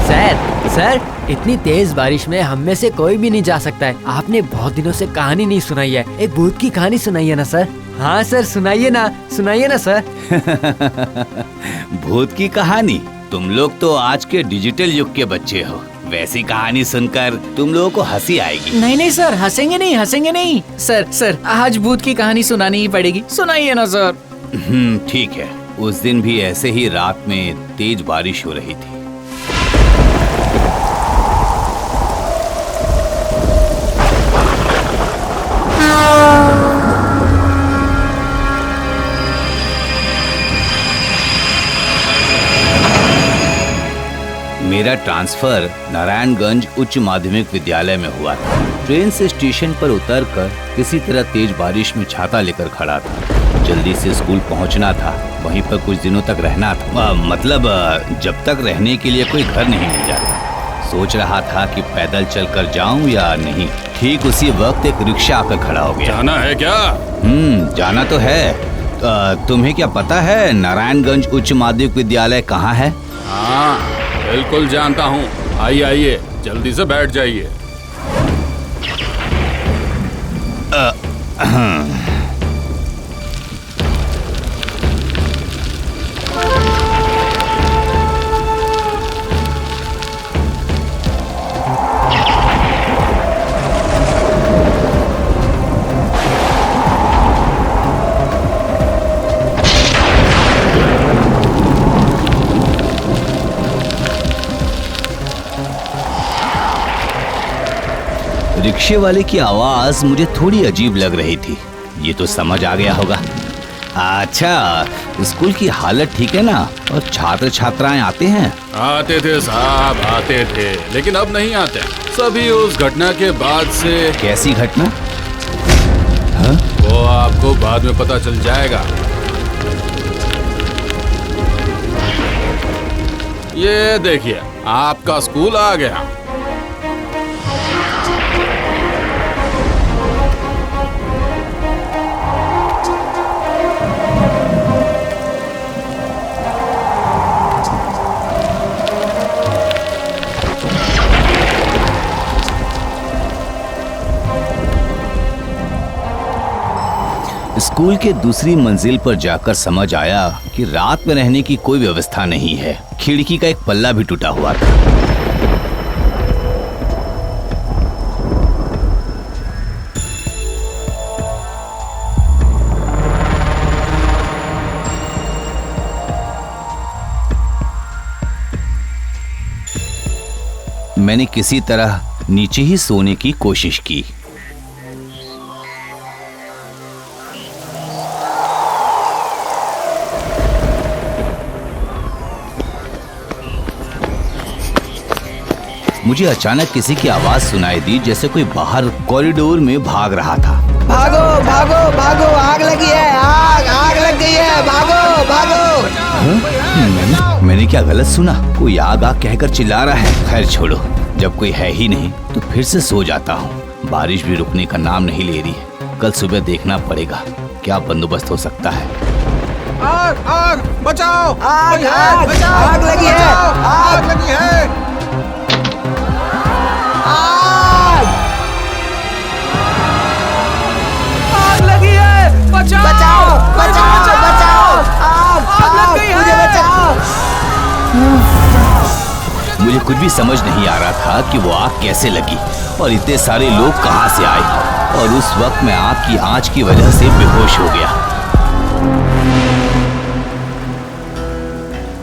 Sir sir, इतनी तेज बारिश में हम में से कोई भी नहीं जा सकता है। आपने बहुत दिनों से कहानी नहीं सुनाई है, एक भूत की कहानी सुनाइए ना सर। हाँ सर, सुनाइए ना सर। भूत की कहानी? तुम लोग तो आज के डिजिटल युग के बच्चे हो, वैसी कहानी सुनकर तुम लोगों को हंसी आएगी। नहीं सर, हंसेंगे नहीं। सर आज भूत की कहानी सुनानी ही पड़ेगी, सुनाइए ना सर। ठीक है। उस दिन भी ऐसे ही रात में तेज बारिश हो रही थी। मेरा ट्रांसफर नारायणगंज उच्च माध्यमिक विद्यालय में हुआ था। ट्रेन से स्टेशन पर उतरकर किसी तरह तेज बारिश में छाता लेकर खड़ा था। जल्दी से स्कूल पहुंचना था, वहीं पर कुछ दिनों तक रहना था। मतलब जब तक रहने के लिए कोई घर नहीं मिल जाता। सोच रहा था कि पैदल चलकर जाऊं या नहीं। ठीक उसी वक्त एक रिक्शा आकर खड़ा हो गया। जाना है क्या? जाना तो है। तुम्हें क्या पता है नारायणगंज उच्च माध्यमिक विद्यालय कहाँ है? हाँ, बिल्कुल जानता हूँ। आइए, जल्दी से बैठ जाइए। रिक्शे वाले की आवाज मुझे थोड़ी अजीब लग रही थी। ये तो समझ आ गया होगा। अच्छा, स्कूल की हालत ठीक है ना? और छात्र छात्राएं आते हैं? आते थे साहब, आते थे, लेकिन अब नहीं आते। सभी उस घटना के बाद से। कैसी घटना? वो आपको बाद में पता चल जाएगा। ये देखिए, आपका स्कूल आ गया। स्कूल के दूसरी मंजिल पर जाकर समझ आया कि रात में रहने की कोई व्यवस्था नहीं है। खिड़की का एक पल्ला भी टूटा हुआ था। मैंने किसी तरह नीचे ही सोने की कोशिश की। मुझे अचानक किसी की आवाज सुनाई दी, जैसे कोई बाहर कॉरिडोर में भाग रहा था। भागो भागो भागो, आग लगी है, आग लग गई है, भागो भागो। मैंने क्या गलत सुना? कोई आग आग कहकर चिल्ला रहा है। खैर छोड़ो, जब कोई है ही नहीं तो फिर से सो जाता हूँ। बारिश भी रुकने का नाम नहीं ले रही है। कल सुबह देखना पड़ेगा क्या बंदोबस्त हो सकता है। आग आग बचाओ! आग लगी है, आग लगी है। बचाओ बचाओ बचाओ, आग मुझे बचाओ। मुझे कुछ भी समझ नहीं आ रहा था कि वो आग कैसे लगी और इतने सारे लोग कहां से आए। और उस वक्त मैं आग की आंच की वजह से बेहोश हो गया।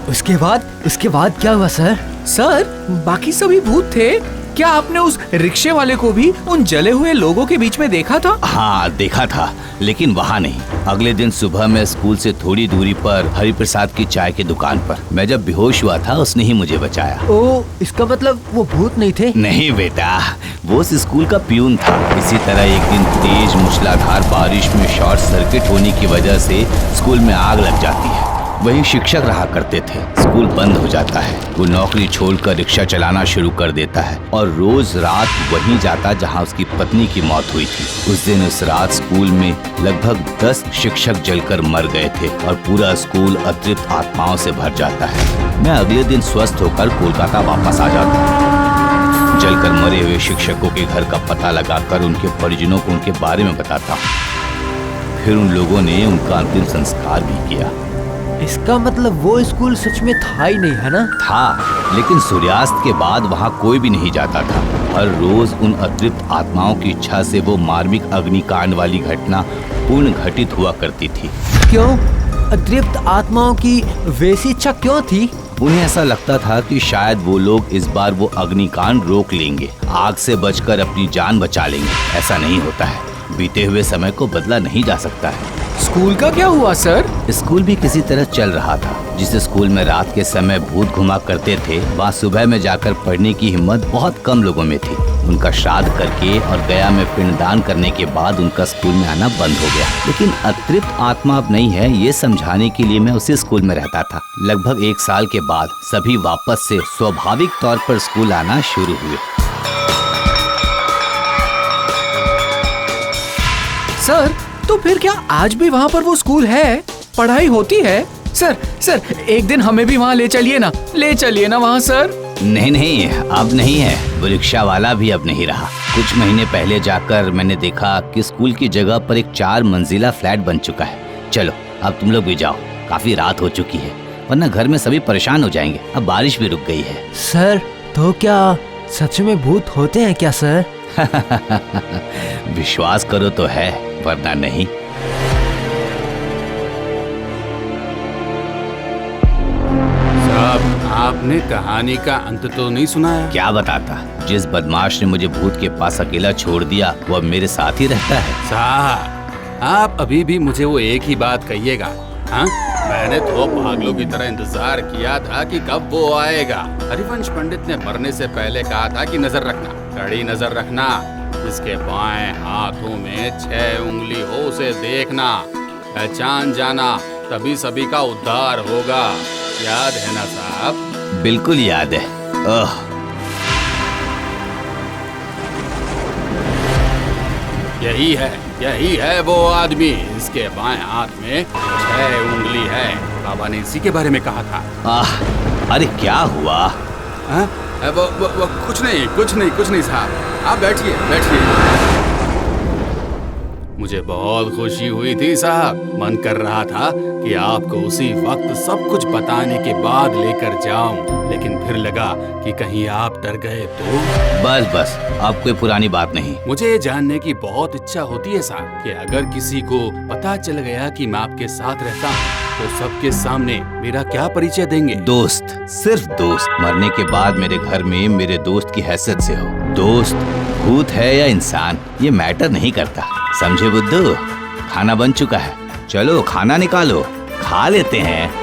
उसके बाद क्या हुआ सर? सर, बाकी सभी भूत थे। क्या आपने उस रिक्शे वाले को भी उन जले हुए लोगों के बीच में देखा था? हाँ, देखा था, लेकिन वहाँ नहीं। अगले दिन सुबह मैं स्कूल से थोड़ी दूरी पर हरि प्रसाद की चाय की दुकान पर। मैं जब बेहोश हुआ था, उसने ही मुझे बचाया। ओ, इसका मतलब वो भूत नहीं थे? नहीं बेटा, वो उस स्कूल का पियून था। इसी तरह एक दिन तेज मूसलाधार बारिश में शॉर्ट सर्किट होने की वजह से स्कूल में आग लग जाती है। वही शिक्षक रहा करते थे। स्कूल बंद हो जाता है। वो नौकरी छोड़कर रिक्शा चलाना शुरू कर देता है और रोज रात वहीं जाता जहां उसकी पत्नी की मौत हुई थी। उस दिन उस रात स्कूल में लगभग 10 शिक्षक जलकर मर गए थे और पूरा स्कूल अतृप्त आत्माओं से भर जाता है। मैं अगले दिन स्वस्थ होकर कोलकाता वापस आ जाता हूँ। जलकर मरे हुए शिक्षकों के घर का पता लगाकर उनके परिजनों को उनके बारे में बताता हूँ। फिर उन लोगों ने उनका अंतिम संस्कार भी किया। इसका मतलब वो स्कूल सच में था ही नहीं, है ना? था, लेकिन सूर्यास्त के बाद वहाँ कोई भी नहीं जाता था। हर रोज उन अतृप्त आत्माओं की इच्छा से वो मार्मिक अग्निकांड वाली घटना पुनः घटित हुआ करती थी। क्यों? अतृप्त आत्माओं की वैसी इच्छा क्यों थी? उन्हें ऐसा लगता था कि शायद वो लोग इस बार वो अग्निकांड रोक लेंगे, आग से बचकर अपनी जान बचा लेंगे। ऐसा नहीं होता है। बीते हुए समय को बदला नहीं जा सकता है। स्कूल का क्या हुआ सर? स्कूल भी किसी तरह चल रहा था। जिस स्कूल में रात के समय भूत घुमा करते थे, वहाँ सुबह में जाकर पढ़ने की हिम्मत बहुत कम लोगों में थी। उनका श्राद्ध करके और गया में पिंडदान करने के बाद उनका स्कूल में आना बंद हो गया। लेकिन अतृप्त आत्मा अब नहीं है, ये समझाने के लिए मैं उसी स्कूल में रहता था। लगभग 1 साल के बाद सभी वापस से स्वाभाविक तौर पर स्कूल आना शुरू हुए। सर, तो फिर क्या आज भी वहाँ पर वो स्कूल है? पढ़ाई होती है? सर, एक दिन हमें भी वहाँ ले चलिए ना वहाँ सर। नहीं, अब नहीं है। वो रिक्शा वाला भी अब नहीं रहा। कुछ महीने पहले जाकर मैंने देखा कि स्कूल की जगह पर एक 4 मंजिला फ्लैट बन चुका है। चलो अब तुम लोग भी जाओ, काफी रात हो चुकी है, वरना घर में सभी परेशान हो जाएंगे। अब बारिश भी रुक गई है। सर, तो क्या सच में भूत होते हैं क्या सर? विश्वास करो तो है, वरना नहीं। साहब, आपने कहानी का अंत तो नहीं सुनाया? क्या बताता? जिस बदमाश ने मुझे भूत के पास अकेला छोड़ दिया, वो अब मेरे साथ ही रहता है। साहब, आप अभी भी मुझे वो एक ही बात कहिएगा। हाँ, मैंने तो पागलों की तरह इंतजार किया था कि कब वो आएगा। हरिवंश पंडित ने मरने से पहले कहा था कि नजर रखना, कड़ी नजर रखना। जिसके बाएं हाथों में 6 उंगली हो उसे देखना, पहचान जाना, तभी सभी का उद्धार होगा। याद है ना साहब? बिल्कुल याद है। ओह, यही है वो आदमी। इसके बाएं हाथ में 6 उंगली है। बाबा ने इसी के बारे में कहा था। अरे क्या हुआ? हाँ? वो कुछ नहीं साहब, आप बैठिए। मुझे बहुत खुशी हुई थी साहब। मन कर रहा था कि आपको उसी वक्त सब कुछ बताने के बाद लेकर जाऊं, लेकिन फिर लगा कि कहीं आप डर गए तो। बस अब कोई पुरानी बात नहीं। मुझे ये जानने की बहुत इच्छा होती है साहब कि अगर किसी को पता चल गया कि मैं आपके साथ रहता हूँ तो सबके सामने मेरा क्या परिचय देंगे? दोस्त, सिर्फ दोस्त। मरने के बाद मेरे घर में मेरे दोस्त की हैसियत से हो। दोस्त भूत है या इंसान, ये मैटर नहीं करता। समझे बुद्धू? खाना बन चुका है, चलो खाना निकालो, खा लेते हैं।